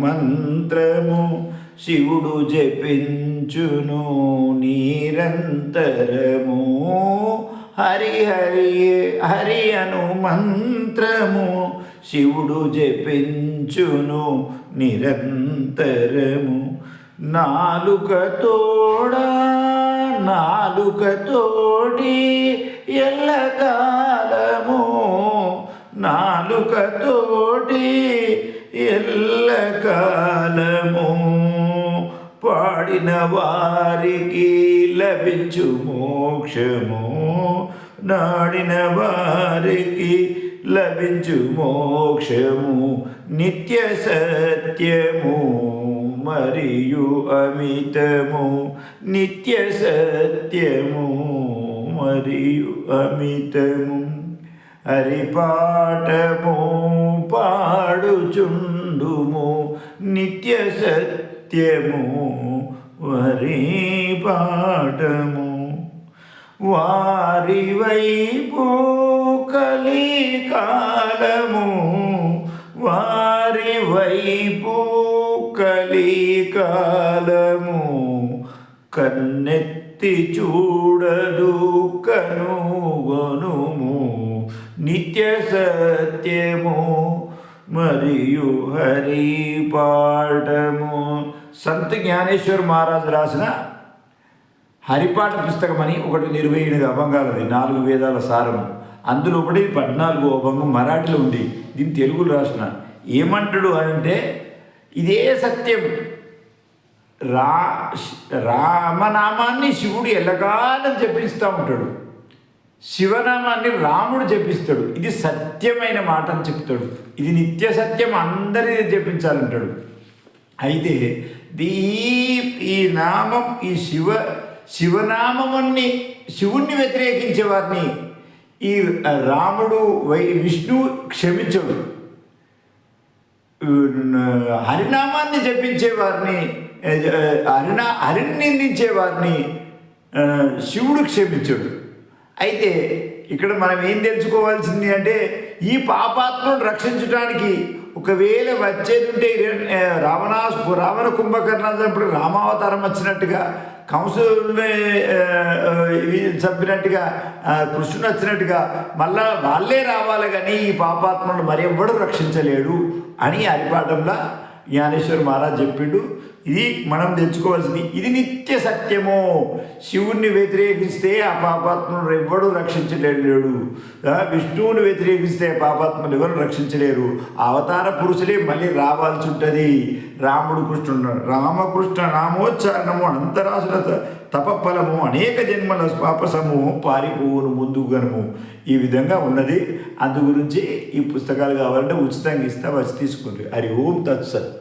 మంత్రము శివుడు జపించును నిరంతరము. హరి హరి హరి అను మంత్రము శివుడు జపించును నిరంతరము. నాలుకతోటి ఎల్లకాలము, నాలుకతోటి ఎల్లకాలము పాడిన వారికి లభించు మోక్షము, నాడిన వారికి లభించు మోక్షము. నిత్య సత్యము మరియు అమితము, నిత్య సత్యము మరియు అమితము. హరిపాఠము పాడుచుండుము నిత్య సత్యము హరిపాఠము. వారి వైపు కలికాలము, వారి వైపు కలికాలము కన్నెత్తి చూడదు కనుగొనుము. నిత్య సత్యము మరియు హరిపాఠము. సంత్ జ్ఞానేశ్వర్ మహారాజు రాసిన హరిపాఠ పుస్తకం అని ఒకటి 28 అభంగాలది, 4 వేదాల సారము. అందులో ఒకటి 14వ అభంగం మరాఠీలో ఉంది. దీన్ని తెలుగులో రాసిన. ఏమంటాడు అంటే ఇదే సత్యం. రామనామాన్ని శివుడు ఎల్లకాలం జపిస్తూ ఉంటాడు, శివనామాన్ని రాముడు జపిస్తాడు. ఇది సత్యమైన మాట అని చెప్తాడు. ఇది నిత్య సత్యం, అందరినీ జపించాలంటాడు. అయితే ఈ నామం, ఈ శివనామన్ని శివుణ్ణి వ్యతిరేకించే వారిని ఈ రాముడు విష్ణువు క్షమించడు. హరినామాన్ని జపించే వారిని, హరిని నిందించే వారిని శివుడు క్షమించడు. అయితే ఇక్కడ మనం ఏం తెలుసుకోవాల్సింది అంటే ఈ పాపాత్మను రక్షించడానికి ఒకవేళ వచ్చేది ఉంటే రావణ కుంభకర్ణప్పుడు రామావతారం వచ్చినట్టుగా, కంసుని చంపినట్టుగా, కృష్ణుడు వచ్చినట్టుగా మళ్ళా వాళ్ళే రావాలి, కానీ ఈ పాపాత్మను మరి ఎవ్వడూ రక్షించలేడు అని హరిపాఠంలో జ్ఞానేశ్వర్ మహారాజ్ చెప్పిండు. ఇది మనం తెచ్చుకోవాల్సింది. ఇది నిత్య సత్యము. శివుణ్ణి వ్యతిరేకిస్తే ఆ పాపాత్మను ఎవ్వడూ రక్షించలేడు, విష్ణువుని వ్యతిరేకిస్తే పాపాత్మను ఎవరు రక్షించలేరు. అవతార పురుషులే మళ్ళీ రావాల్సి ఉంటుంది. రాముడు, కృష్ణుడు, రామకృష్ణ నామోచ్చారణము అనంతరాసుల తపఫలము అనేక జన్మల పాపసము పారిపోవును ముందుగనము. ఈ విధంగా ఉన్నది. అందు గురించి ఈ పుస్తకాలు కావాలంటే ఉచితంగా ఇస్తా, వచ్చి తీసుకోండి. హరి ఓం తత్సత్.